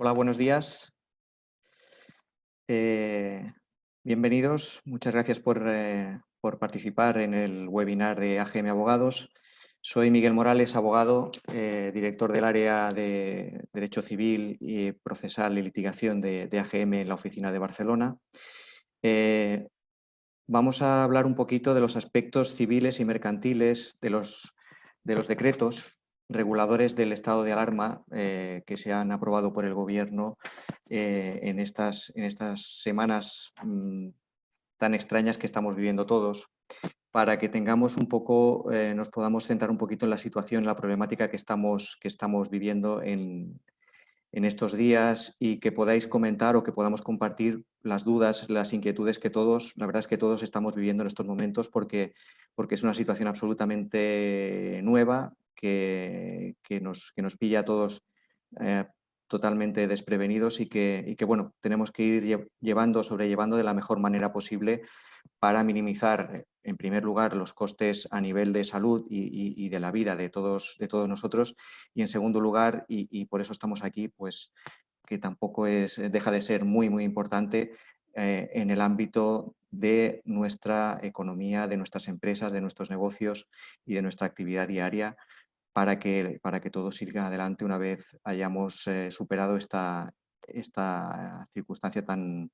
Hola, buenos días. Eh, Bienvenidos. Muchas gracias por participar en el webinar de AGM Abogados. Soy Miguel Morales, abogado, director del área de Derecho Civil y Procesal y Litigación de AGM en la oficina de Barcelona. Vamos a hablar un poquito de los aspectos civiles y mercantiles de los decretos reguladores del estado de alarma que se han aprobado por el Gobierno en estas semanas tan extrañas que estamos viviendo todos, para que tengamos un poco, nos podamos centrar un poquito en la situación, la problemática que estamos viviendo en estos días y que podáis comentar o que podamos compartir las dudas, las inquietudes que todos, la verdad es que todos estamos viviendo en estos momentos porque es una situación absolutamente nueva que nos pilla a todos eh, totalmente desprevenidos y que, bueno, tenemos que ir sobrellevando de la mejor manera posible para minimizar, en primer lugar, los costes a nivel de salud y de la vida de todos nosotros, y en segundo lugar, y por eso estamos aquí, pues que tampoco deja de ser muy, muy importante en el ámbito de nuestra economía, de nuestras empresas, de nuestros negocios y de nuestra actividad diaria para que todo siga adelante una vez hayamos superado esta circunstancia tan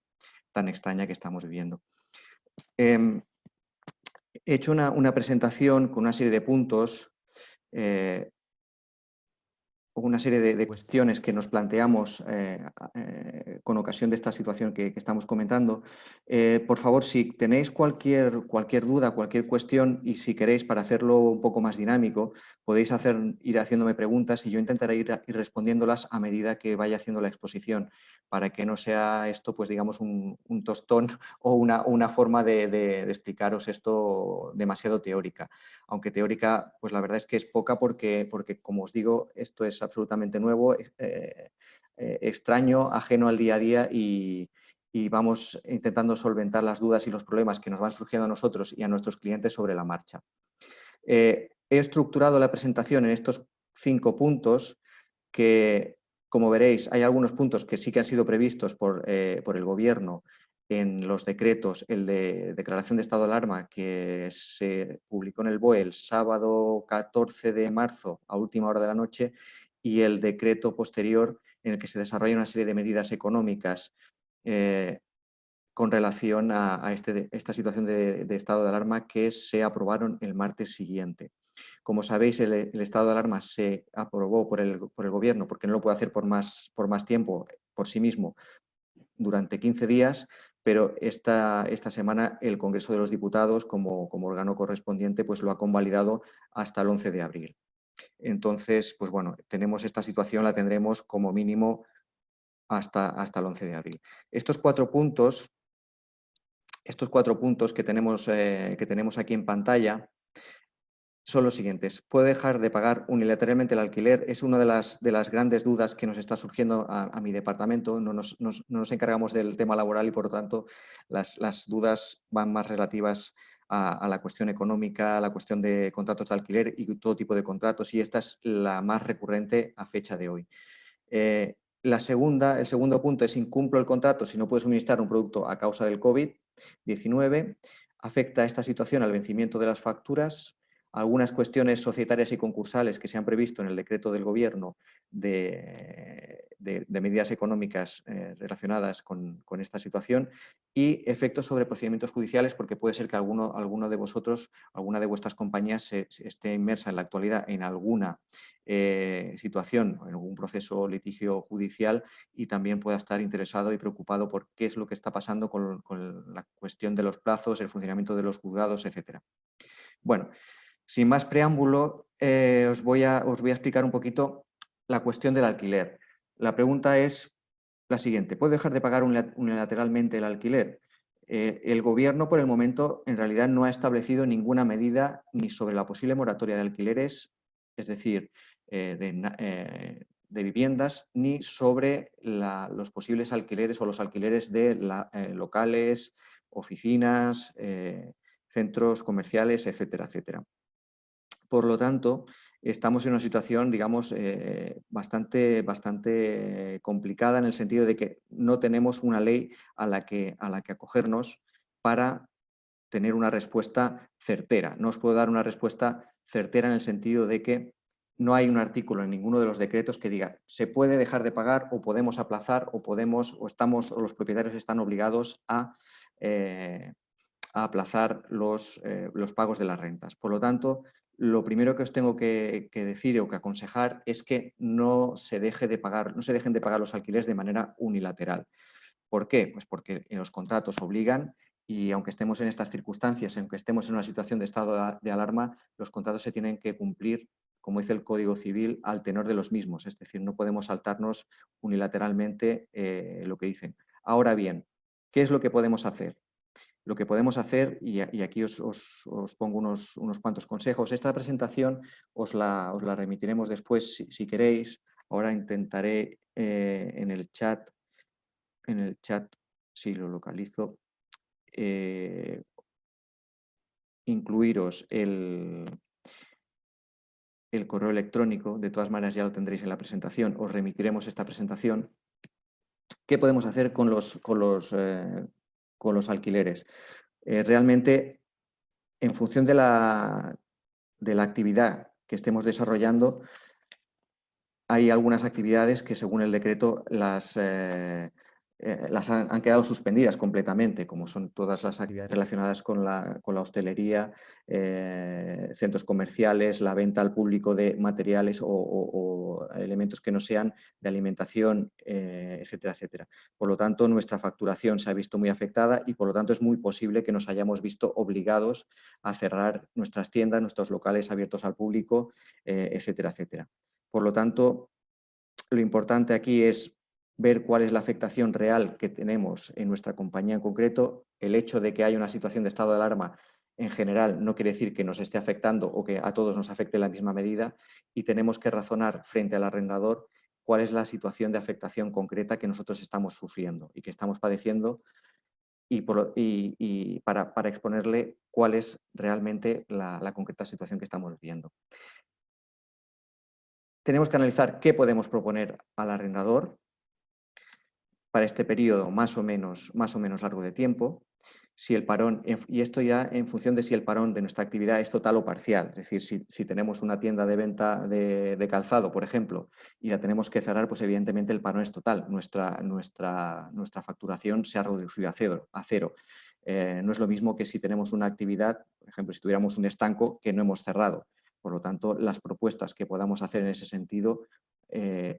extraña que estamos viviendo. He hecho una presentación con una serie de puntos, una serie de cuestiones que nos planteamos con ocasión de esta situación que estamos comentando. Por favor, si tenéis cualquier duda, cualquier cuestión, y si queréis, para hacerlo un poco más dinámico, podéis ir haciéndome preguntas y yo intentaré ir respondiéndolas a medida que vaya haciendo la exposición, para que no sea esto, pues digamos, un tostón o una forma de explicaros esto demasiado teórica. Aunque teórica, pues la verdad es que es poca porque como os digo, esto es absolutamente nuevo, extraño, ajeno al día a día y vamos intentando solventar las dudas y los problemas que nos van surgiendo a nosotros y a nuestros clientes sobre la marcha. He estructurado la presentación en estos 5 puntos que, como veréis, hay algunos puntos que sí que han sido previstos por el Gobierno en los decretos, el de declaración de estado de alarma que se publicó en el BOE el sábado 14 de marzo a última hora de la noche, y el decreto posterior en el que se desarrolla una serie de medidas económicas con relación a esta situación de estado de alarma que se aprobaron el martes siguiente. Como sabéis, el estado de alarma se aprobó por el Gobierno porque no lo puede hacer por más tiempo por sí mismo durante 15 días, pero esta semana el Congreso de los Diputados, como órgano correspondiente, pues lo ha convalidado hasta el 11 de abril. Entonces, pues bueno, tenemos esta situación, la tendremos como mínimo hasta el 11 de abril. Estos cuatro puntos que tenemos aquí en pantalla son los siguientes. ¿Puede dejar de pagar unilateralmente el alquiler? Es una de las grandes dudas que nos está surgiendo a mi departamento. No nos encargamos del tema laboral y, por lo tanto, las dudas van más relativas a la cuestión económica, a la cuestión de contratos de alquiler y todo tipo de contratos, y esta es la más recurrente a fecha de hoy. El segundo punto es: incumplo el contrato si no puedo suministrar un producto a causa del COVID-19. ¿Afecta esta situación al vencimiento de las facturas? Algunas cuestiones societarias y concursales que se han previsto en el decreto del Gobierno de medidas económicas relacionadas con esta situación, y efectos sobre procedimientos judiciales, porque puede ser que alguno de vosotros, alguna de vuestras compañías esté inmersa en la actualidad en alguna situación, en algún proceso o litigio judicial, y también pueda estar interesado y preocupado por qué es lo que está pasando con la cuestión de los plazos, el funcionamiento de los juzgados, etc. Bueno, sin más preámbulo, os voy a explicar un poquito la cuestión del alquiler. La pregunta es la siguiente: ¿puedo dejar de pagar unilateralmente el alquiler? El Gobierno, por el momento, en realidad no ha establecido ninguna medida ni sobre la posible moratoria de alquileres, es decir, de viviendas, ni sobre los posibles alquileres o los alquileres de locales, oficinas, centros comerciales, etcétera, etcétera. Por lo tanto, estamos en una situación, digamos, bastante complicada en el sentido de que no tenemos una ley a la que acogernos para tener una respuesta certera. No os puedo dar una respuesta certera en el sentido de que no hay un artículo en ninguno de los decretos que diga se puede dejar de pagar o podemos aplazar o podemos o los propietarios están obligados a aplazar los pagos de las rentas. Por lo tanto, lo primero que os tengo que decir o que aconsejar es que no se dejen de pagar los alquileres de manera unilateral. ¿Por qué? Pues porque los contratos obligan y aunque estemos en estas circunstancias, aunque estemos en una situación de estado de alarma, los contratos se tienen que cumplir, como dice el Código Civil, al tenor de los mismos. Es decir, no podemos saltarnos unilateralmente lo que dicen. Ahora bien, ¿qué es lo que podemos hacer? Lo que podemos hacer, y aquí os pongo unos cuantos consejos, esta presentación os la remitiremos después si queréis. Ahora intentaré en el chat, si lo localizo, incluiros el correo electrónico. De todas maneras ya lo tendréis en la presentación, os remitiremos esta presentación. ¿Qué podemos hacer con los alquileres? Realmente, en función de la actividad que estemos desarrollando, hay algunas actividades que según el decreto las han quedado suspendidas completamente, como son todas las actividades relacionadas con la hostelería, centros comerciales, la venta al público de materiales o elementos que no sean de alimentación, etcétera, etcétera. Por lo tanto, nuestra facturación se ha visto muy afectada y por lo tanto es muy posible que nos hayamos visto obligados a cerrar nuestras tiendas, nuestros locales abiertos al público, etcétera, etcétera. Por lo tanto, lo importante aquí es ver cuál es la afectación real que tenemos en nuestra compañía en concreto. El hecho de que haya una situación de estado de alarma en general no quiere decir que nos esté afectando o que a todos nos afecte en la misma medida y tenemos que razonar frente al arrendador cuál es la situación de afectación concreta que nosotros estamos sufriendo y que estamos padeciendo y para exponerle cuál es realmente la concreta situación que estamos viviendo. Tenemos que analizar qué podemos proponer al arrendador para este periodo más o menos largo de tiempo, si el parón, y esto ya en función de si el parón de nuestra actividad es total o parcial. Es decir, si tenemos una tienda de venta de calzado, por ejemplo, y la tenemos que cerrar, pues evidentemente el parón es total. Nuestra facturación se ha reducido a cero. No es lo mismo que si tenemos una actividad, por ejemplo, si tuviéramos un estanco que no hemos cerrado. Por lo tanto, las propuestas que podamos hacer en ese sentido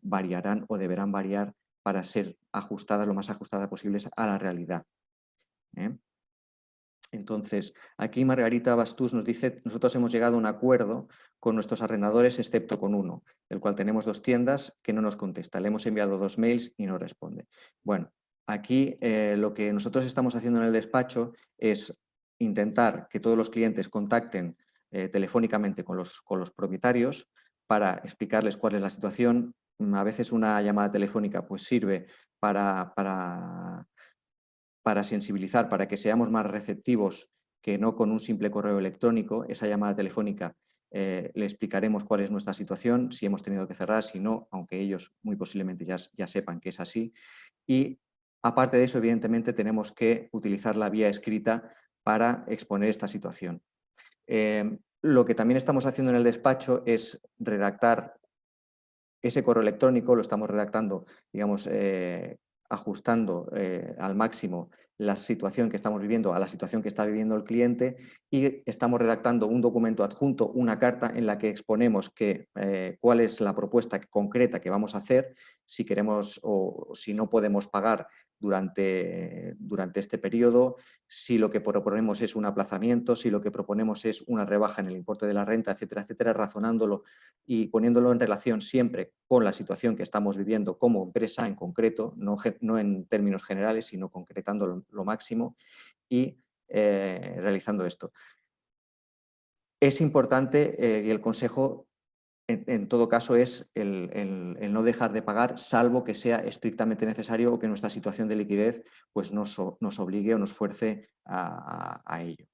variarán o deberán variar para ser ajustadas, lo más ajustadas posibles a la realidad. Entonces, aquí Margarita Bastús nos dice: nosotros hemos llegado a un acuerdo con nuestros arrendadores, excepto con uno, del cual tenemos 2 tiendas que no nos contesta. Le hemos enviado 2 mails y no responde. Bueno, aquí lo que nosotros estamos haciendo en el despacho es intentar que todos los clientes contacten telefónicamente con los propietarios para explicarles cuál es la situación. A veces una llamada telefónica pues sirve para sensibilizar, para que seamos más receptivos que no con un simple correo electrónico. Esa llamada telefónica le explicaremos cuál es nuestra situación, si hemos tenido que cerrar, si no, aunque ellos muy posiblemente ya sepan que es así. Y aparte de eso, evidentemente, tenemos que utilizar la vía escrita para exponer esta situación. Lo que también estamos haciendo en el despacho es redactar ese correo electrónico, lo estamos redactando, digamos, ajustando al máximo la situación que estamos viviendo a la situación que está viviendo el cliente y estamos redactando un documento adjunto, una carta en la que exponemos cuál es la propuesta concreta que vamos a hacer, si queremos o si no podemos pagar durante este periodo, si lo que proponemos es un aplazamiento, si lo que proponemos es una rebaja en el importe de la renta, etcétera, etcétera, razonándolo y poniéndolo en relación siempre con la situación que estamos viviendo como empresa en concreto, no en términos generales, sino concretando lo máximo y realizando esto. Es importante y el consejo en todo caso es el no dejar de pagar, salvo que sea estrictamente necesario o que nuestra situación de liquidez pues, nos obligue o nos fuerce a ello.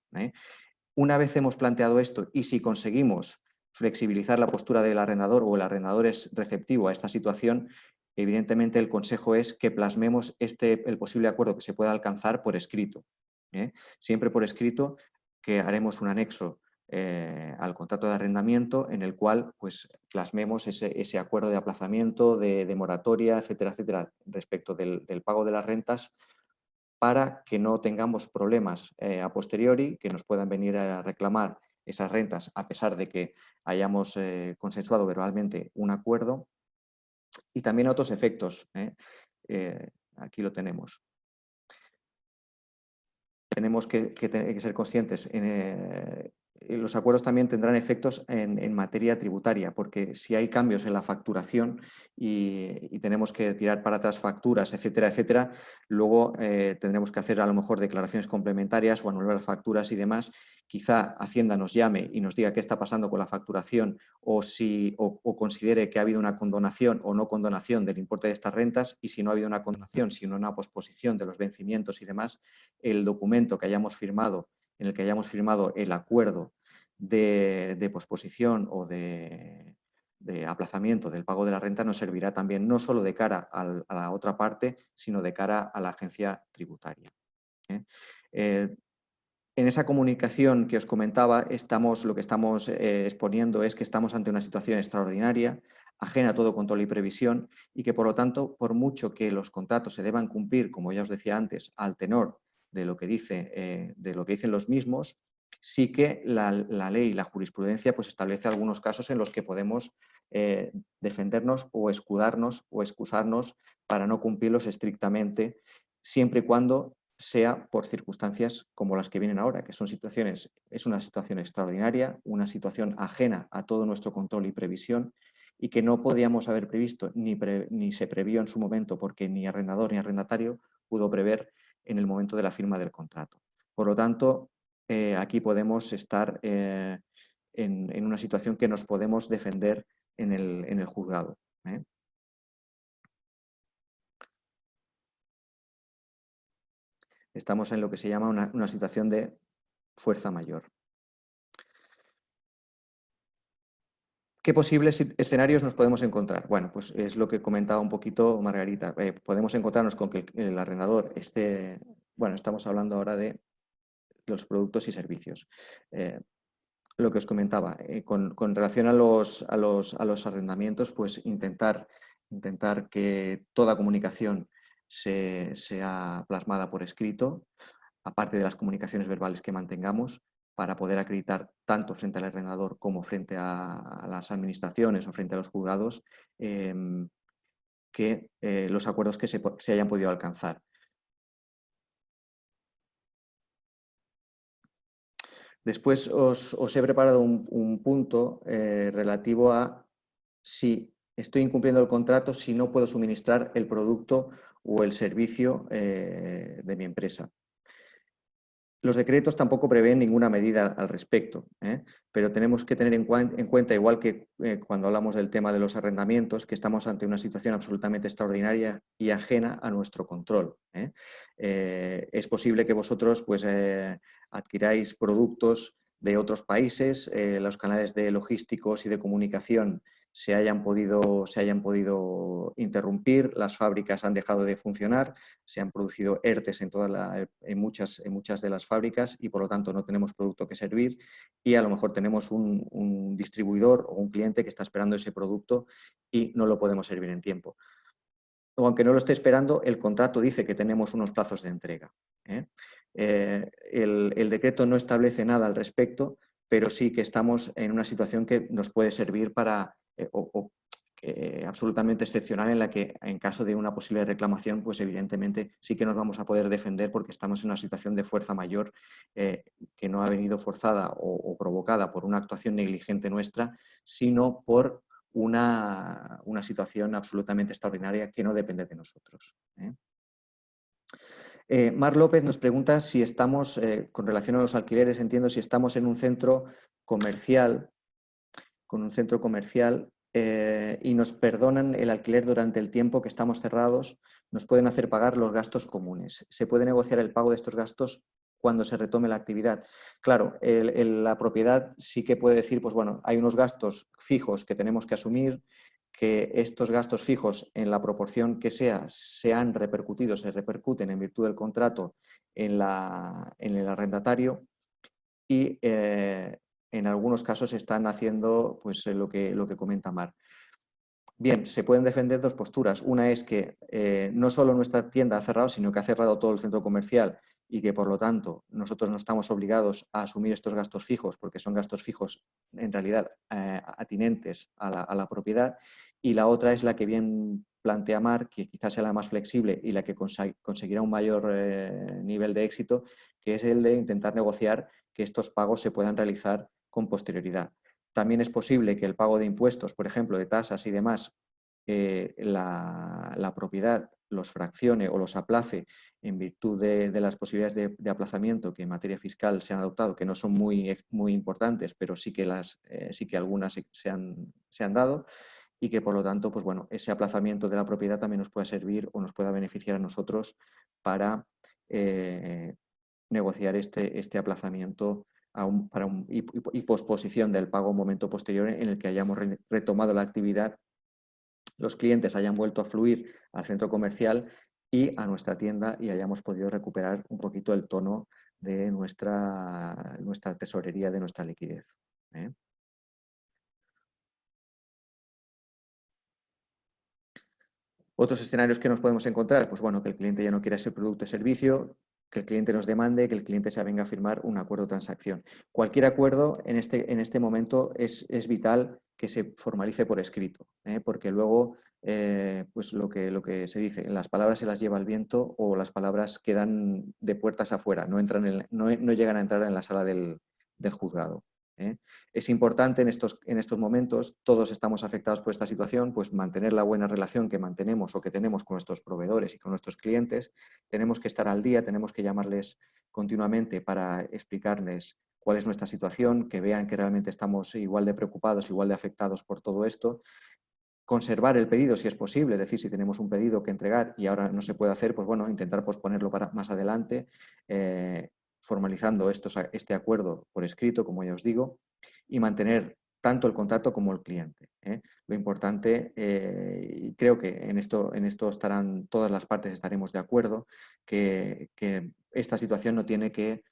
Una vez hemos planteado esto y si conseguimos flexibilizar la postura del arrendador o el arrendador es receptivo a esta situación, evidentemente el consejo es que plasmemos el posible acuerdo que se pueda alcanzar por escrito. Siempre por escrito, que haremos un anexo al contrato de arrendamiento en el cual pues, plasmemos ese acuerdo de aplazamiento, de moratoria, etcétera, etcétera, respecto del pago de las rentas, para que no tengamos problemas a posteriori, que nos puedan venir a reclamar esas rentas a pesar de que hayamos consensuado verbalmente un acuerdo. Y también otros efectos. Aquí lo tenemos. Tenemos que ser conscientes. Los acuerdos también tendrán efectos en materia tributaria, porque si hay cambios en la facturación y tenemos que tirar para atrás facturas, etcétera, etcétera, luego tendremos que hacer a lo mejor declaraciones complementarias o anular facturas y demás. Quizá Hacienda nos llame y nos diga qué está pasando con la facturación o considere que ha habido una condonación o no condonación del importe de estas rentas, y si no ha habido una condonación, sino una posposición de los vencimientos y demás, el documento que hayamos firmado, en el que hayamos firmado el acuerdo de posposición o de aplazamiento del pago de la renta nos servirá también no solo de cara a la otra parte, sino de cara a la agencia tributaria. En esa comunicación que os comentaba, lo que estamos exponiendo es que estamos ante una situación extraordinaria, ajena a todo control y previsión, y que por lo tanto, por mucho que los contratos se deban cumplir, como ya os decía antes, al tenor de lo que dicen los mismos, sí que la ley, la jurisprudencia, pues establece algunos casos en los que podemos defendernos o escudarnos o excusarnos para no cumplirlos estrictamente, siempre y cuando sea por circunstancias como las que vienen ahora, que es una situación extraordinaria, una situación ajena a todo nuestro control y previsión, y que no podíamos haber previsto ni se previó en su momento, porque ni arrendador ni arrendatario pudo prever en el momento de la firma del contrato. Por lo tanto, aquí podemos estar en una situación que nos podemos defender en el juzgado. Estamos en lo que se llama una situación de fuerza mayor. ¿Qué posibles escenarios nos podemos encontrar? Bueno, pues es lo que comentaba un poquito Margarita. Podemos encontrarnos con que el arrendador esté... Bueno, estamos hablando ahora de los productos y servicios. Lo que os comentaba, con relación a los arrendamientos, pues intentar que toda comunicación sea plasmada por escrito, aparte de las comunicaciones verbales que mantengamos, para poder acreditar tanto frente al arrendador como frente a las administraciones o frente a los juzgados que los acuerdos que se hayan podido alcanzar. Después os he preparado un punto relativo a si estoy incumpliendo el contrato, si no puedo suministrar el producto o el servicio de mi empresa. Los decretos tampoco prevén ninguna medida al respecto, pero tenemos que tener en cuenta, igual que cuando hablamos del tema de los arrendamientos, que estamos ante una situación absolutamente extraordinaria y ajena a nuestro control. Es posible que vosotros pues, adquiráis productos de otros países, los canales de logísticos y de comunicación se hayan podido interrumpir, las fábricas han dejado de funcionar, se han producido ERTES en muchas de las fábricas y por lo tanto no tenemos producto que servir, y a lo mejor tenemos un distribuidor o un cliente que está esperando ese producto y no lo podemos servir en tiempo. O aunque no lo esté esperando, el contrato dice que tenemos unos plazos de entrega. El decreto no establece nada al respecto, pero sí que estamos en una situación que nos puede servir para, absolutamente excepcional, en la que en caso de una posible reclamación, pues evidentemente sí que nos vamos a poder defender porque estamos en una situación de fuerza mayor que no ha venido forzada o provocada por una actuación negligente nuestra, sino por una situación absolutamente extraordinaria que no depende de nosotros. Mar López nos pregunta si estamos, con relación a los alquileres, entiendo, si estamos en un centro comercial, y nos perdonan el alquiler durante el tiempo que estamos cerrados, nos pueden hacer pagar los gastos comunes. ¿Se puede negociar el pago de estos gastos cuando se retome la actividad. Claro, la propiedad sí que puede decir, pues bueno, hay unos gastos fijos que tenemos que asumir, que estos gastos fijos, en la proporción que sea, se han repercutido, se repercuten en virtud del contrato en el arrendatario y en algunos casos están haciendo pues, lo que comenta Mar. Bien, se pueden defender dos posturas. Una es que no solo nuestra tienda ha cerrado, sino que ha cerrado todo el centro comercial y que, por lo tanto, nosotros no estamos obligados a asumir estos gastos fijos, porque son gastos fijos, en realidad, atinentes a la propiedad. Y la otra es la que bien plantea Mar, que quizás sea la más flexible y la que conseguirá un mayor nivel de éxito, que es el de intentar negociar que estos pagos se puedan realizar con posterioridad. También es posible que el pago de impuestos, por ejemplo, de tasas y demás, la propiedad los fraccione o los aplace en virtud de las posibilidades de aplazamiento que en materia fiscal se han adoptado, que no son muy importantes, pero sí que algunas se han dado, y que, por lo tanto, pues bueno, ese aplazamiento de la propiedad también nos pueda servir o nos pueda beneficiar a nosotros para negociar este aplazamiento y posposición del pago a un momento posterior en el que hayamos retomado la actividad, los clientes hayan vuelto a fluir al centro comercial y a nuestra tienda y hayamos podido recuperar un poquito el tono de nuestra tesorería, de nuestra liquidez. Otros escenarios que nos podemos encontrar, pues bueno, que el cliente ya no quiera ese producto o servicio, que el cliente nos demande, que el cliente se venga a firmar un acuerdo de transacción. Cualquier acuerdo en este momento es vital que se formalice por escrito, porque luego, pues lo que se dice, las palabras se las lleva el viento o las palabras quedan de puertas afuera, no llegan a entrar en la sala del juzgado. Es importante en estos momentos, todos estamos afectados por esta situación, pues mantener la buena relación que mantenemos o que tenemos con nuestros proveedores y con nuestros clientes. Tenemos que estar al día, tenemos que llamarles continuamente para explicarles cuál es nuestra situación, que vean que realmente estamos igual de preocupados, igual de afectados por todo esto. Conservar el pedido si es posible, es decir, si tenemos un pedido que entregar y ahora no se puede hacer, pues bueno, intentar posponerlo para más adelante, formalizando este acuerdo por escrito, como ya os digo, y mantener tanto el contrato como el cliente. Lo importante, y creo que en esto estarán todas las partes, estaremos de acuerdo, que esta situación no tiene que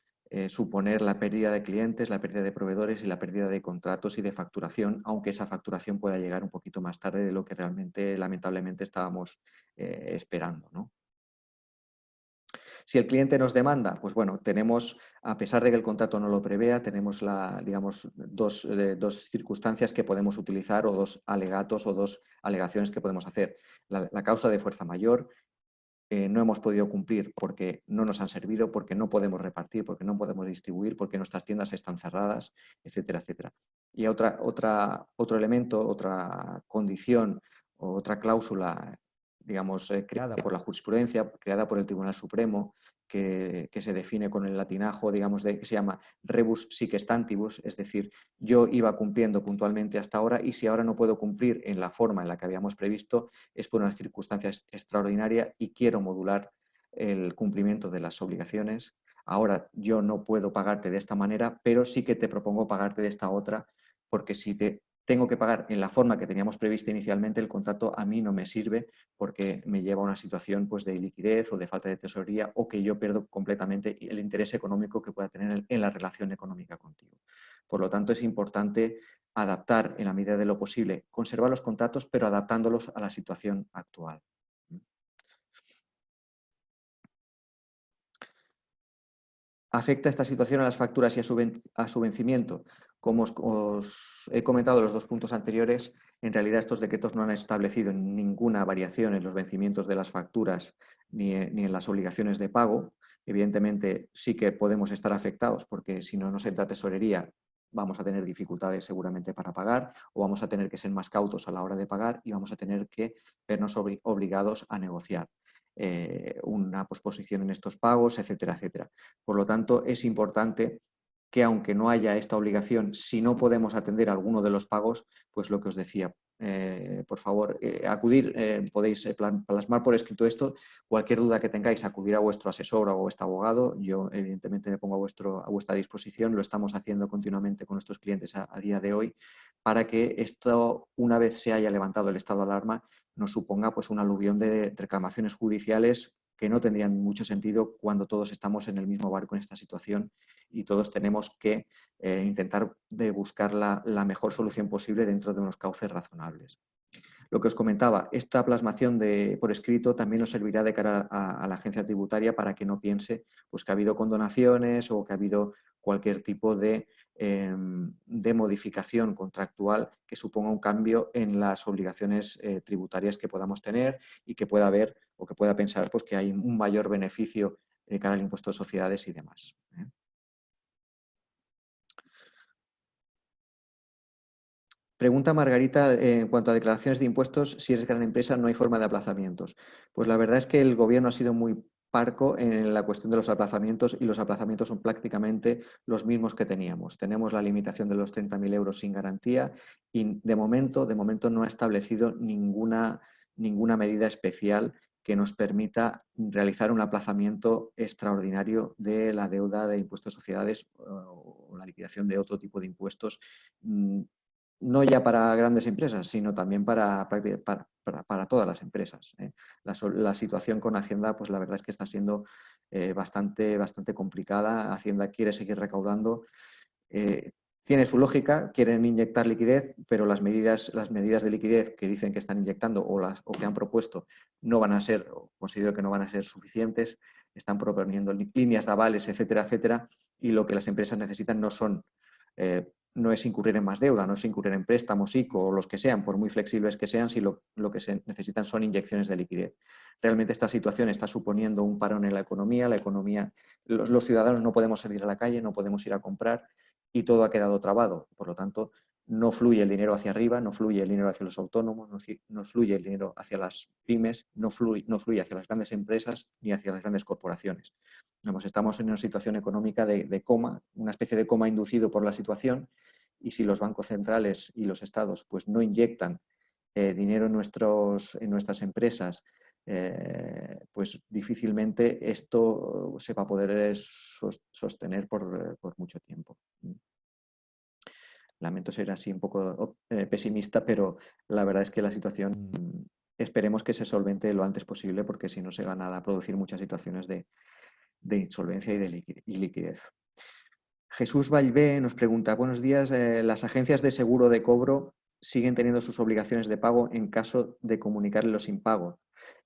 suponer la pérdida de clientes, la pérdida de proveedores y la pérdida de contratos y de facturación, aunque esa facturación pueda llegar un poquito más tarde de lo que realmente, lamentablemente, estábamos esperando, ¿no? Si el cliente nos demanda, pues bueno, tenemos, a pesar de que el contrato no lo prevea, tenemos digamos, dos circunstancias que podemos utilizar o dos alegatos o dos alegaciones que podemos hacer. La causa de fuerza mayor, no hemos podido cumplir porque no nos han servido, porque no podemos repartir, porque no podemos distribuir, porque nuestras tiendas están cerradas, etcétera, etcétera. Y otro elemento, otra condición o otra cláusula, digamos, creada por la jurisprudencia, creada por el Tribunal Supremo, que se define con el latinajo, digamos, que se llama rebus sic stantibus, es decir, yo iba cumpliendo puntualmente hasta ahora y si ahora no puedo cumplir en la forma en la que habíamos previsto es por una circunstancia extraordinaria y quiero modular el cumplimiento de las obligaciones. Ahora yo no puedo pagarte de esta manera, pero sí que te propongo pagarte de esta otra, porque si te tengo que pagar en la forma que teníamos prevista inicialmente, el contrato a mí no me sirve porque me lleva a una situación pues, de liquidez o de falta de tesorería o que yo pierdo completamente el interés económico que pueda tener en la relación económica contigo. Por lo tanto, es importante adaptar en la medida de lo posible, conservar los contratos, pero adaptándolos a la situación actual. ¿Afecta esta situación a las facturas y a su vencimiento? Como os he comentado en los dos puntos anteriores, en realidad estos decretos no han establecido ninguna variación en los vencimientos de las facturas ni en las obligaciones de pago. Evidentemente sí que podemos estar afectados porque si no nos entra tesorería vamos a tener dificultades seguramente para pagar o vamos a tener que ser más cautos a la hora de pagar y vamos a tener que vernos obligados a negociar una posposición en estos pagos, etcétera, etcétera. Por lo tanto, es importante que aunque no haya esta obligación, si no podemos atender alguno de los pagos, pues lo que os decía, por favor, acudir, podéis plasmar por escrito esto, cualquier duda que tengáis, acudir a vuestro asesor o a vuestro abogado, yo evidentemente me pongo a vuestra disposición, lo estamos haciendo continuamente con nuestros clientes a día de hoy, para que esto, una vez se haya levantado el estado de alarma, nos suponga pues un aluvión de reclamaciones judiciales que no tendrían mucho sentido cuando todos estamos en el mismo barco en esta situación y todos tenemos que intentar de buscar la mejor solución posible dentro de unos cauces razonables. Lo que os comentaba, esta plasmación por escrito también nos servirá de cara a la agencia tributaria para que no piense pues, que ha habido condonaciones o que ha habido cualquier tipo de modificación contractual que suponga un cambio en las obligaciones tributarias que podamos tener y que pueda haber o que pueda pensar pues, que hay un mayor beneficio de cara al impuesto de sociedades y demás. Pregunta Margarita, en cuanto a declaraciones de impuestos, si eres gran empresa no hay forma de aplazamientos. Pues la verdad es que el gobierno ha sido muy parco en la cuestión de los aplazamientos y los aplazamientos son prácticamente los mismos que teníamos. Tenemos la limitación de los 30.000 euros sin garantía y de momento no ha establecido ninguna medida especial que nos permita realizar un aplazamiento extraordinario de la deuda de impuestos de sociedades o la liquidación de otro tipo de impuestos, no ya para grandes empresas, sino también para todas las empresas. La situación con Hacienda, pues la verdad es que está siendo bastante complicada. Hacienda quiere seguir recaudando. Tiene su lógica, quieren inyectar liquidez, pero las medidas de liquidez que dicen que están inyectando o que han propuesto no van a ser, o considero que no van a ser suficientes. Están proponiendo líneas de avales, etcétera, etcétera, y lo que las empresas necesitan no es incurrir en más deuda, no es incurrir en préstamos, ICO o los que sean, por muy flexibles que sean, si lo que se necesitan son inyecciones de liquidez. Realmente esta situación está suponiendo un parón en la economía, los ciudadanos no podemos salir a la calle, no podemos ir a comprar y todo ha quedado trabado. Por lo tanto, no fluye el dinero hacia arriba, no fluye el dinero hacia los autónomos, no fluye el dinero hacia las pymes, no fluye hacia las grandes empresas ni hacia las grandes corporaciones. Estamos en una situación económica de coma, una especie de coma inducido por la situación, y si los bancos centrales y los estados pues, no inyectan dinero en nuestras empresas, pues difícilmente esto se va a poder sostener por mucho tiempo. Lamento ser así un poco pesimista, pero la verdad es que la situación esperemos que se solvente lo antes posible, porque si no se van a producir muchas situaciones de insolvencia y de liquidez. Jesús Vallvé nos pregunta, buenos días, ¿las agencias de seguro de cobro siguen teniendo sus obligaciones de pago en caso de comunicarle los impagos?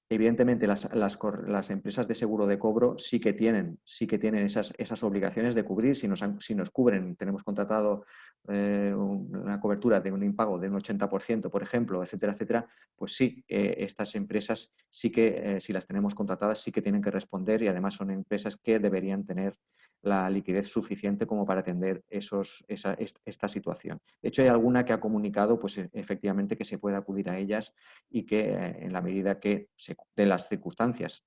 Evidentemente, las empresas de seguro de cobro sí que tienen esas obligaciones de cubrir. Si nos cubren, tenemos contratado una cobertura de un impago de un 80%, por ejemplo, etcétera, etcétera, pues sí, estas empresas sí que, si las tenemos contratadas, sí que tienen que responder y además son empresas que deberían tener la liquidez suficiente como para atender esta situación. De hecho, hay alguna que ha comunicado pues, efectivamente que se puede acudir a ellas y que en la medida que de las circunstancias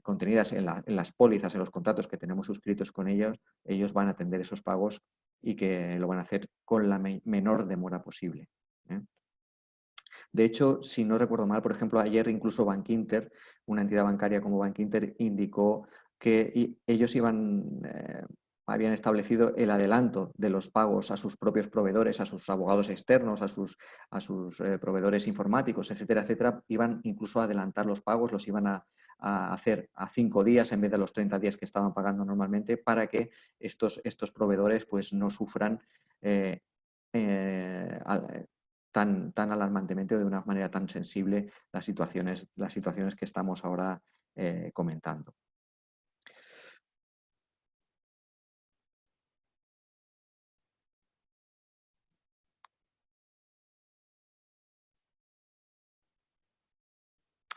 contenidas en las pólizas, en los contratos que tenemos suscritos con ellos van a atender esos pagos y que lo van a hacer con la menor demora posible. De hecho, si no recuerdo mal, por ejemplo, ayer incluso Bankinter, una entidad bancaria como Bankinter, indicó que ellos habían establecido el adelanto de los pagos a sus propios proveedores, a sus abogados externos, a sus proveedores informáticos, etcétera, etcétera. Iban incluso a adelantar los pagos, los iban a hacer a 5 días en vez de los 30 días que estaban pagando normalmente, para que estos proveedores pues, no sufran tan alarmantemente o de una manera tan sensible las situaciones que estamos ahora comentando.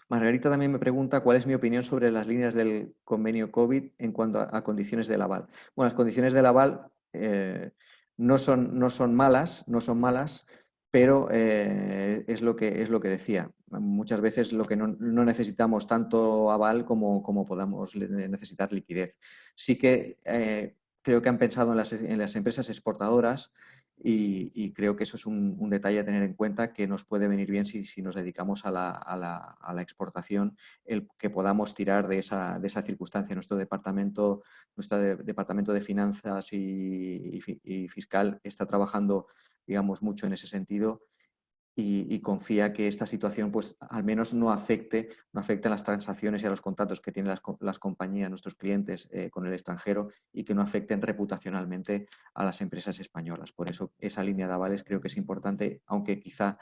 Margarita también me pregunta cuál es mi opinión sobre las líneas del convenio COVID en cuanto a condiciones del aval. Bueno, las condiciones del aval no son malas, pero es lo que decía. Muchas veces lo que no necesitamos tanto aval como podamos necesitar liquidez. Sí que creo que han pensado en las empresas exportadoras y creo que eso es un detalle a tener en cuenta que nos puede venir bien si nos dedicamos a la exportación, el que podamos tirar de esa circunstancia. Nuestro departamento de finanzas y fiscal está trabajando, digamos, mucho en ese sentido y confía que esta situación pues al menos no afecte a las transacciones y a los contactos que tienen las compañías, nuestros clientes con el extranjero y que no afecten reputacionalmente a las empresas españolas. Por eso esa línea de avales creo que es importante, aunque quizá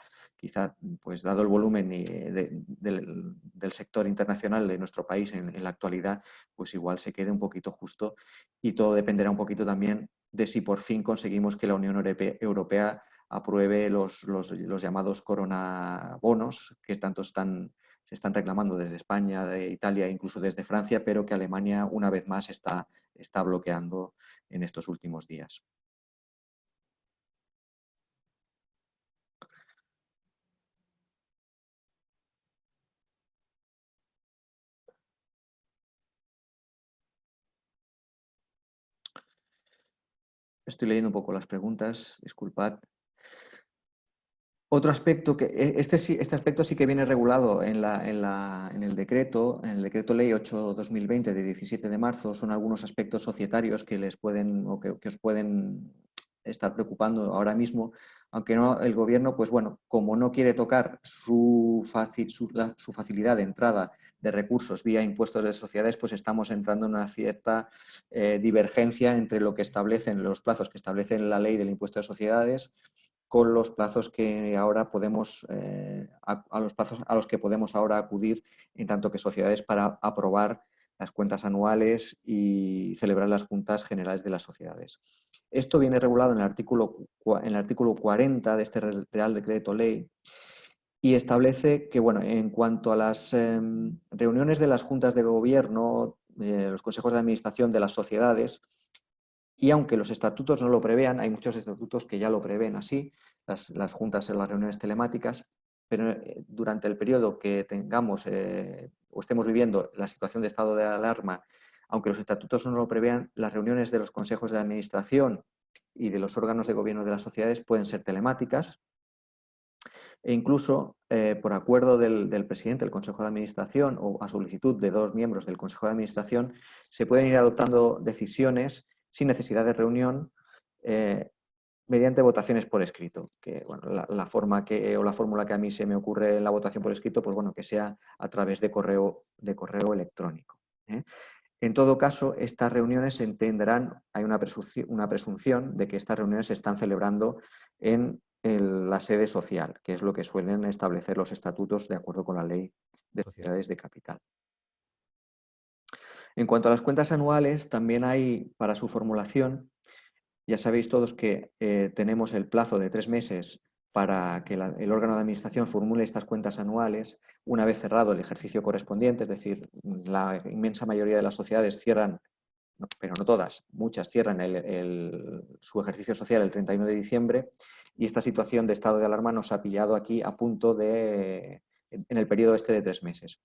pues dado el volumen del sector internacional de nuestro país en la actualidad, pues igual se quede un poquito justo y todo dependerá un poquito también de si por fin conseguimos que la Unión Europea apruebe los llamados coronabonos que tanto se están reclamando desde España, de Italia, incluso desde Francia, pero que Alemania una vez más está bloqueando en estos últimos días. Estoy leyendo un poco las preguntas, disculpad. Otro aspecto este aspecto sí que viene regulado en el decreto ley 8/2020 de 17 de marzo, son algunos aspectos societarios que les pueden o que os pueden estar preocupando ahora mismo, aunque no el gobierno, pues bueno, como no quiere tocar su facilidad de entrada de recursos vía impuestos de sociedades, pues estamos entrando en una cierta divergencia entre lo que establecen los plazos que establece la ley del impuesto de sociedades con los plazos que ahora podemos, a los plazos a los que podemos ahora acudir en tanto que sociedades para aprobar las cuentas anuales y celebrar las juntas generales de las sociedades. Esto viene regulado en el artículo 40 de este Real Decreto Ley y establece que, bueno, en cuanto a las reuniones de las juntas de gobierno, los consejos de administración de las sociedades, y aunque los estatutos no lo prevean, hay muchos estatutos que ya lo prevén así, las juntas en las reuniones telemáticas, pero durante el periodo que tengamos o estemos viviendo la situación de estado de alarma, aunque los estatutos no lo prevean, las reuniones de los consejos de administración y de los órganos de gobierno de las sociedades pueden ser telemáticas e incluso por acuerdo del presidente del Consejo de Administración o a solicitud de dos miembros del Consejo de Administración, se pueden ir adoptando decisiones sin necesidad de reunión mediante votaciones por escrito. Que, bueno, la fórmula que a mí se me ocurre en la votación por escrito, pues bueno, que sea a través de correo electrónico. En todo caso, estas reuniones se entenderán, hay una presunción de que estas reuniones se están celebrando en la sede social, que es lo que suelen establecer los estatutos de acuerdo con la ley de sociedades de capital. En cuanto a las cuentas anuales, también hay para su formulación, ya sabéis todos que tenemos el plazo de 3 meses para que el órgano de administración formule estas cuentas anuales una vez cerrado el ejercicio correspondiente, es decir, la inmensa mayoría de las sociedades cierran, pero no todas, muchas cierran su ejercicio social el 31 de diciembre y esta situación de estado de alarma nos ha pillado aquí a punto en el periodo este de 3 meses.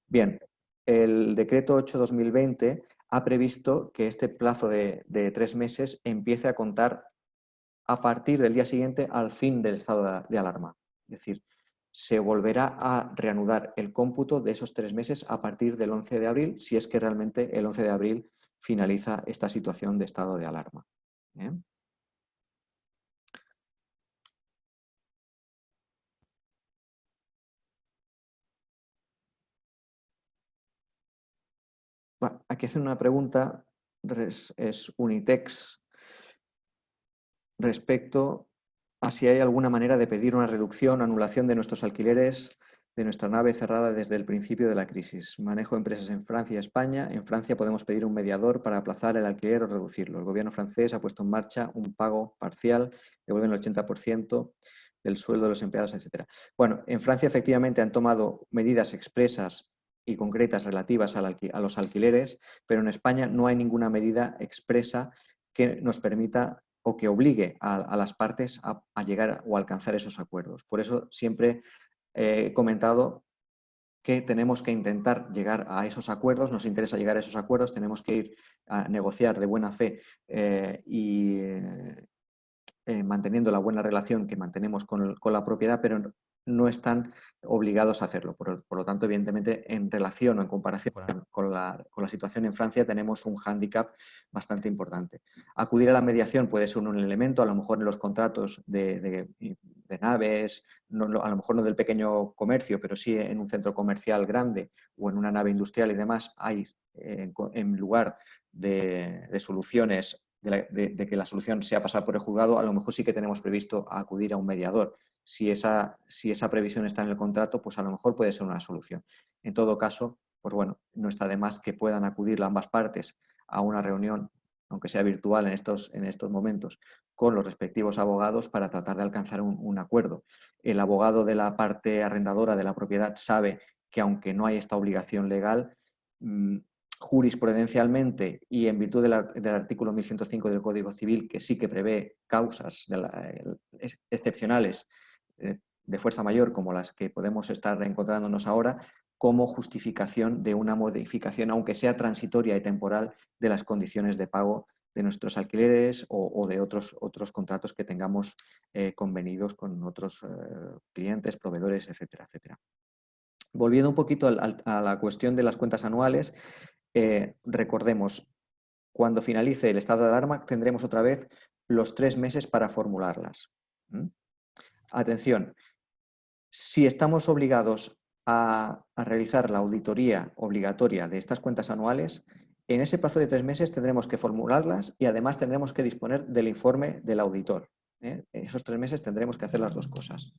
Bien, el decreto 8/2020 ha previsto que este plazo de 3 meses empiece a contar a partir del día siguiente al fin del estado de alarma. Es decir, se volverá a reanudar el cómputo de esos 3 meses a partir del 11 de abril, si es que realmente el 11 de abril finaliza esta situación de estado de alarma. ¿Bien? Bueno, aquí hacen una pregunta, es Unitex, respecto a si hay alguna manera de pedir una reducción o anulación de nuestros alquileres de nuestra nave cerrada desde el principio de la crisis. Manejo empresas en Francia y España. En Francia podemos pedir un mediador para aplazar el alquiler o reducirlo. El gobierno francés ha puesto en marcha un pago parcial, devuelven el 80% del sueldo de los empleados, etc. Bueno, en Francia efectivamente han tomado medidas expresas y concretas relativas a los alquileres, pero en España no hay ninguna medida expresa que nos permita o que obligue a las partes a llegar o alcanzar esos acuerdos. Por eso siempre he comentado que tenemos que intentar llegar a esos acuerdos, nos interesa llegar a esos acuerdos, tenemos que ir a negociar de buena fe y manteniendo la buena relación que mantenemos con la propiedad, pero no están obligados a hacerlo. Por lo tanto, evidentemente, en relación o en comparación con la situación en Francia, tenemos un hándicap bastante importante. Acudir a la mediación puede ser un elemento, a lo mejor en los contratos de naves, a lo mejor no del pequeño comercio, pero sí en un centro comercial grande o en una nave industrial y demás, hay en lugar de soluciones de que la solución sea pasar por el juzgado, a lo mejor sí que tenemos previsto acudir a un mediador. Si esa previsión está en el contrato, pues a lo mejor puede ser una solución. En todo caso, pues bueno, no está de más que puedan acudir ambas partes a una reunión, aunque sea virtual en estos momentos, con los respectivos abogados para tratar de alcanzar un acuerdo. El abogado de la parte arrendadora de la propiedad sabe que aunque no hay esta obligación legal, jurisprudencialmente y en virtud del artículo 1105 del Código Civil, que sí que prevé causas excepcionales de fuerza mayor, como las que podemos estar encontrándonos ahora, como justificación de una modificación, aunque sea transitoria y temporal, de las condiciones de pago de nuestros alquileres o de otros contratos que tengamos convenidos con otros clientes, proveedores, etcétera, etcétera. Volviendo un poquito a la cuestión de las cuentas anuales, recordemos, cuando finalice el estado de alarma tendremos otra vez los 3 meses para formularlas. Atención, si estamos obligados a realizar la auditoría obligatoria de estas cuentas anuales, en ese plazo de 3 meses tendremos que formularlas y además tendremos que disponer del informe del auditor. En esos 3 meses tendremos que hacer las dos cosas.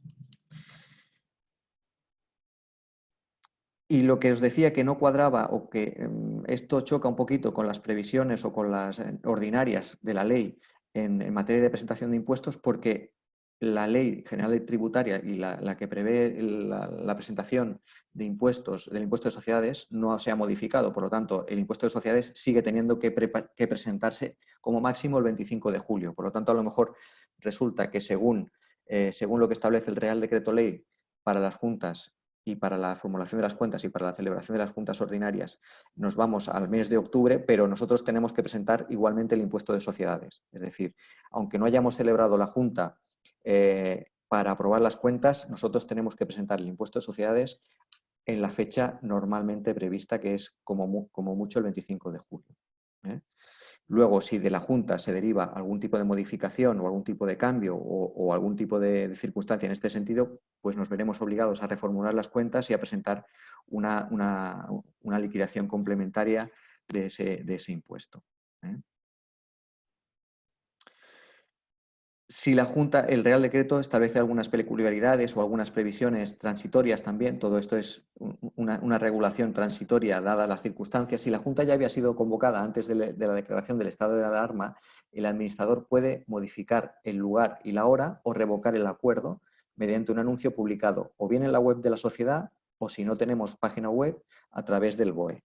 Y lo que os decía que no cuadraba o que esto choca un poquito con las previsiones o con las ordinarias de la ley en materia de presentación de impuestos, porque la ley general tributaria y la que prevé la presentación de impuestos, del impuesto de sociedades, no se ha modificado. Por lo tanto, el impuesto de sociedades sigue teniendo que presentarse como máximo el 25 de julio. Por lo tanto, a lo mejor resulta que según lo que establece el Real Decreto Ley para las juntas y para la formulación de las cuentas y para la celebración de las juntas ordinarias nos vamos al mes de octubre, pero nosotros tenemos que presentar igualmente el impuesto de sociedades. Es decir, aunque no hayamos celebrado la junta para aprobar las cuentas, nosotros tenemos que presentar el impuesto de sociedades en la fecha normalmente prevista, que es como mucho el 25 de julio. Luego, si de la Junta se deriva algún tipo de modificación o algún tipo de cambio o algún tipo de circunstancia en este sentido, pues nos veremos obligados a reformular las cuentas y a presentar una liquidación complementaria de ese impuesto. Si la Junta, el Real Decreto establece algunas peculiaridades o algunas previsiones transitorias también, todo esto es una regulación transitoria dadas las circunstancias. Si la Junta ya había sido convocada antes de la declaración del estado de alarma, el administrador puede modificar el lugar y la hora o revocar el acuerdo mediante un anuncio publicado o bien en la web de la sociedad o, si no tenemos página web, a través del BOE.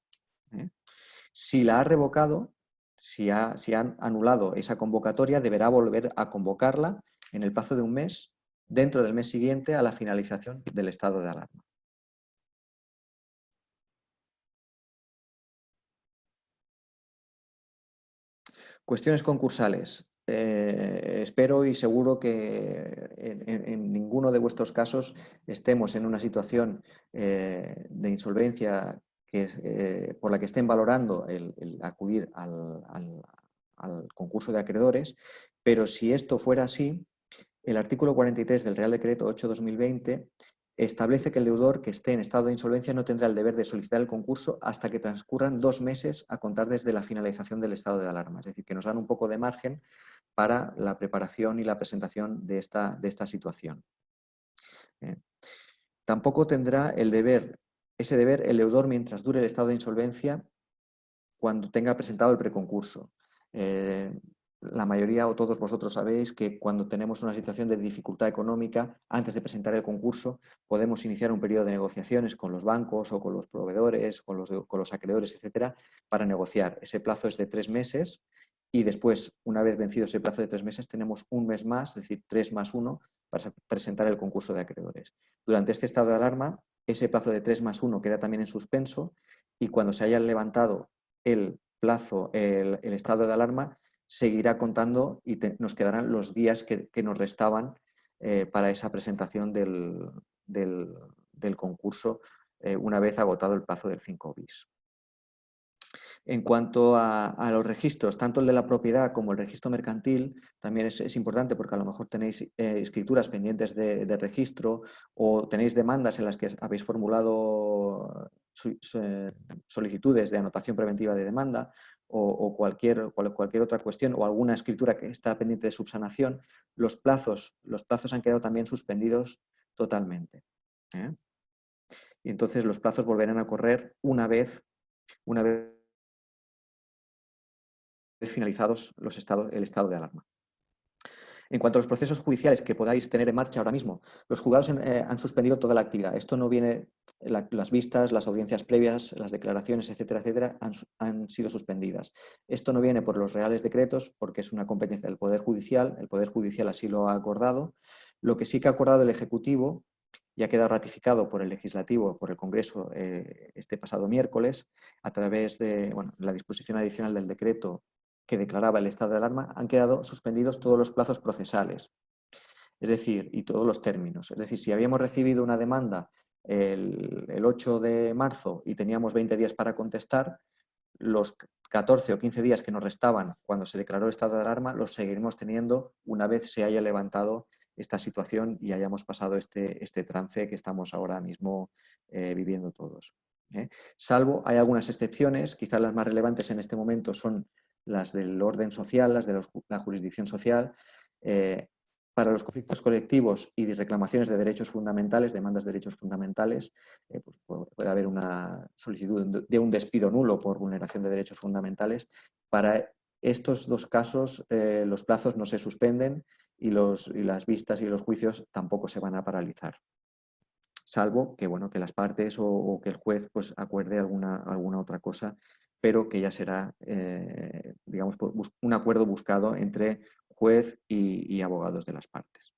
Si la ha revocado, si han anulado esa convocatoria, deberá volver a convocarla en el plazo de un mes, dentro del mes siguiente a la finalización del estado de alarma. Cuestiones concursales. Espero y seguro que en ninguno de vuestros casos estemos en una situación de insolvencia por la que estén valorando el acudir al concurso de acreedores, pero si esto fuera así, el artículo 43 del Real Decreto 8/2020 establece que el deudor que esté en estado de insolvencia no tendrá el deber de solicitar el concurso hasta que transcurran 2 meses a contar desde la finalización del estado de alarma. Es decir, que nos dan un poco de margen para la preparación y la presentación de esta situación. Tampoco tendrá ese deber el deudor mientras dure el estado de insolvencia cuando tenga presentado el preconcurso. La mayoría o todos vosotros sabéis que cuando tenemos una situación de dificultad económica, antes de presentar el concurso, podemos iniciar un periodo de negociaciones con los bancos o con los proveedores, con los acreedores, etcétera, para negociar. Ese plazo es de 3 meses y después, una vez vencido ese plazo de 3 meses, tenemos un mes más, es decir, 3 más 1, para presentar el concurso de acreedores. Durante este estado de alarma, ese plazo de 3+1 queda también en suspenso y cuando se haya levantado el plazo, el estado de alarma, seguirá contando y nos quedarán los días que nos restaban para esa presentación del concurso una vez agotado el plazo del 5 bis. En cuanto a los registros, tanto el de la propiedad como el registro mercantil, también es importante porque a lo mejor tenéis escrituras pendientes de registro o tenéis demandas en las que habéis formulado solicitudes de anotación preventiva de demanda o cualquier otra cuestión o alguna escritura que está pendiente de subsanación, los plazos han quedado también suspendidos totalmente. Y entonces los plazos volverán a correr una vez finalizados el estado de alarma. En cuanto a los procesos judiciales que podáis tener en marcha ahora mismo, los juzgados han suspendido toda la actividad. Esto no viene, las vistas, las audiencias previas, las declaraciones, etcétera, etcétera, han sido suspendidas. Esto no viene por los reales decretos porque es una competencia del Poder Judicial, el Poder Judicial así lo ha acordado. Lo que sí que ha acordado el Ejecutivo y ha quedado ratificado por el Legislativo, por el Congreso este pasado miércoles, a través de la disposición adicional del decreto que declaraba el estado de alarma, han quedado suspendidos todos los plazos procesales, es decir, y todos los términos. Es decir, si habíamos recibido una demanda el 8 de marzo y teníamos 20 días para contestar, los 14 o 15 días que nos restaban cuando se declaró el estado de alarma los seguiremos teniendo una vez se haya levantado esta situación y hayamos pasado este trance que estamos ahora mismo viviendo todos. Salvo, hay algunas excepciones, quizás las más relevantes en este momento son las del orden social, las de la jurisdicción social, para los conflictos colectivos y de reclamaciones de derechos fundamentales, demandas de derechos fundamentales, pues puede haber una solicitud de un despido nulo por vulneración de derechos fundamentales. Para estos dos casos los plazos no se suspenden y las vistas y los juicios tampoco se van a paralizar. Salvo que, que las partes o que el juez pues, acuerde alguna otra cosa, pero que ya será, digamos, un acuerdo buscado entre juez y abogados de las partes.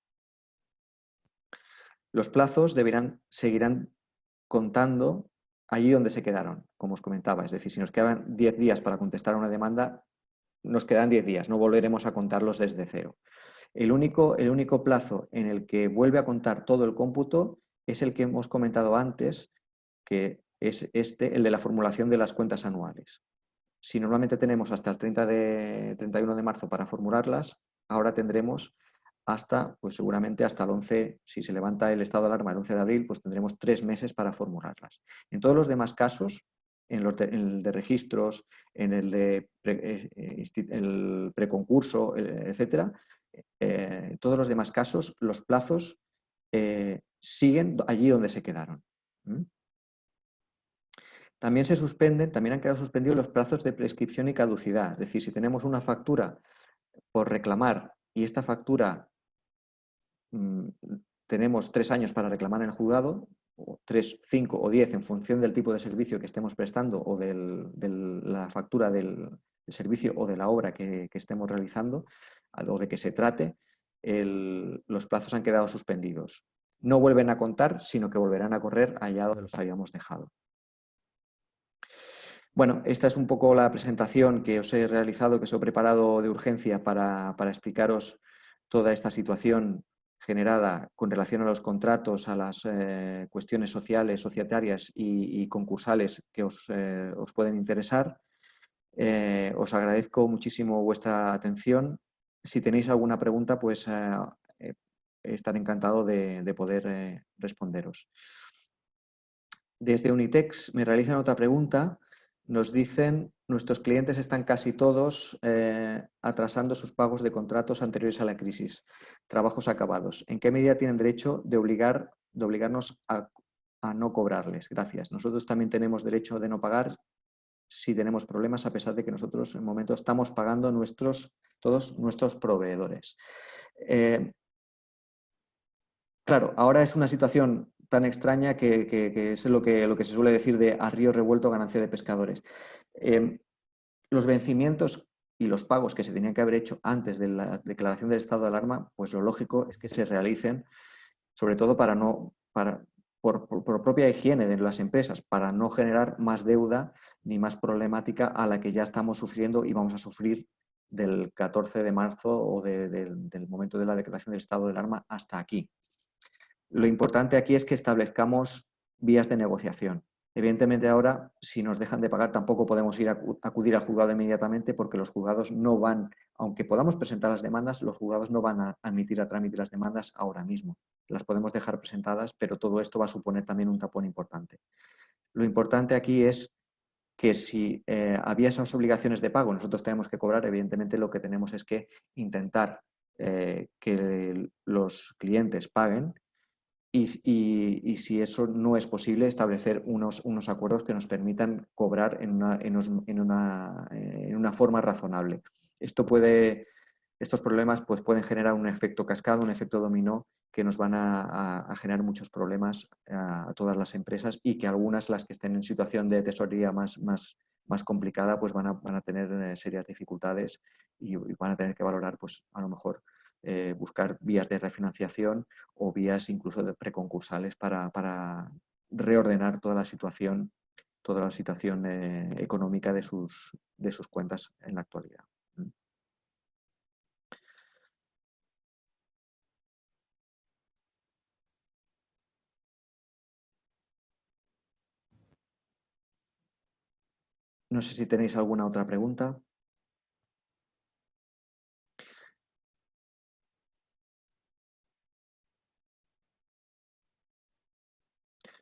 Los plazos seguirán contando allí donde se quedaron, como os comentaba. Es decir, si nos quedan 10 días para contestar a una demanda, nos quedan 10 días, no volveremos a contarlos desde cero. El único plazo en el que vuelve a contar todo el cómputo es el que hemos comentado antes, que es el de la formulación de las cuentas anuales. Si normalmente tenemos hasta el 31 de marzo para formularlas, ahora tendremos pues seguramente hasta el 11, si se levanta el estado de alarma el 11 de abril, pues tendremos 3 meses para formularlas. En todos los demás casos, en el de registros, en el de el preconcurso, etcétera, en todos los demás casos, los plazos siguen allí donde se quedaron. También han quedado suspendidos los plazos de prescripción y caducidad. Es decir, si tenemos una factura por reclamar y esta factura tenemos 3 años para reclamar en el juzgado, o 3, 5 o 10 en función del tipo de servicio que estemos prestando o de la factura del servicio o de la obra que estemos realizando o de que se trate, los plazos han quedado suspendidos. No vuelven a contar, sino que volverán a correr allá donde los habíamos dejado. Bueno, esta es un poco la presentación que os he realizado, que os he preparado de urgencia para explicaros toda esta situación generada con relación a los contratos, a las cuestiones sociales, societarias y concursales que os pueden interesar. Os agradezco muchísimo vuestra atención. Si tenéis alguna pregunta, pues estaré encantado de poder responderos. Desde Unitex me realizan otra pregunta. Nos dicen, nuestros clientes están casi todos atrasando sus pagos de contratos anteriores a la crisis, trabajos acabados. ¿En qué medida tienen derecho de obligarnos a no cobrarles? Gracias. Nosotros también tenemos derecho de no pagar si tenemos problemas, a pesar de que nosotros en el momento estamos pagando todos nuestros proveedores. Claro, ahora es una situación tan extraña que es lo que se suele decir de a río revuelto ganancia de pescadores. Los vencimientos y los pagos que se tenían que haber hecho antes de la declaración del estado de alarma, pues lo lógico es que se realicen, sobre todo para por propia higiene de las empresas, para no generar más deuda ni más problemática a la que ya estamos sufriendo y vamos a sufrir del 14 de marzo o del momento de la declaración del estado de alarma hasta aquí. Lo importante aquí es que establezcamos vías de negociación. Evidentemente ahora, si nos dejan de pagar, tampoco podemos acudir al juzgado inmediatamente, porque los juzgados no van, aunque podamos presentar las demandas, los juzgados no van a admitir a trámite las demandas ahora mismo. Las podemos dejar presentadas, pero todo esto va a suponer también un tapón importante. Lo importante aquí es que si había esas obligaciones de pago, nosotros tenemos que cobrar. Evidentemente lo que tenemos es que intentar que los clientes paguen. Y si eso no es posible, establecer unos acuerdos que nos permitan cobrar en una forma razonable. Estos problemas pues, pueden generar un efecto cascada, un efecto dominó, que nos van a generar muchos problemas a todas las empresas, y que algunas, las que estén en situación de tesorería más complicada, pues van a tener serias dificultades y van a tener que valorar, pues a lo mejor, buscar vías de refinanciación o vías incluso de preconcursales para reordenar toda la situación económica de sus cuentas en la actualidad. No sé si tenéis alguna otra pregunta.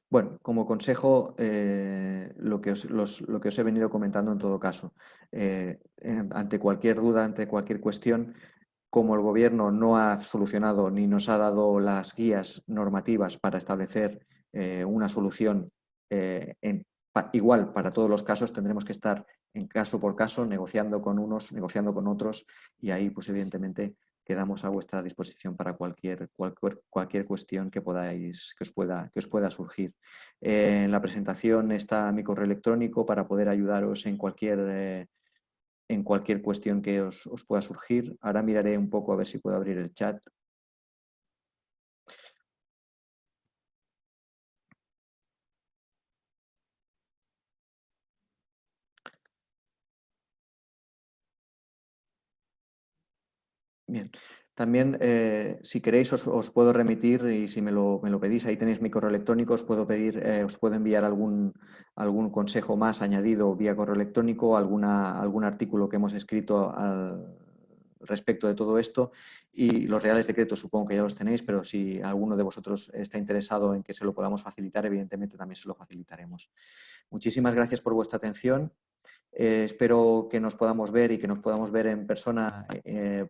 Bueno, como consejo, lo que os he venido comentando en todo caso. Ante cualquier duda, ante cualquier cuestión, como el Gobierno no ha solucionado ni nos ha dado las guías normativas para establecer una solución igual para todos los casos, tendremos que estar en caso por caso, negociando con unos, negociando con otros, y ahí, pues evidentemente, quedamos a vuestra disposición para cualquier cuestión que os pueda surgir. En la presentación está mi correo electrónico para poder ayudaros en cualquier cuestión que os pueda surgir. Ahora miraré un poco a ver si puedo abrir el chat. Bien. También, si queréis, os puedo remitir, y si me lo pedís, ahí tenéis mi correo electrónico, os puedo pedir, os puedo enviar algún consejo más añadido vía correo electrónico, algún artículo que hemos escrito al respecto de todo esto, y los reales decretos supongo que ya los tenéis, pero si alguno de vosotros está interesado en que se lo podamos facilitar, evidentemente también se lo facilitaremos. Muchísimas gracias por vuestra atención. Espero que nos podamos ver y que nos podamos ver en persona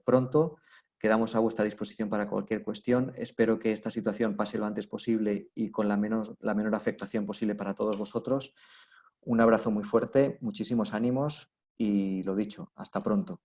pronto. Quedamos a vuestra disposición para cualquier cuestión. Espero que esta situación pase lo antes posible y con la menor afectación posible para todos vosotros. Un abrazo muy fuerte, muchísimos ánimos y lo dicho, hasta pronto.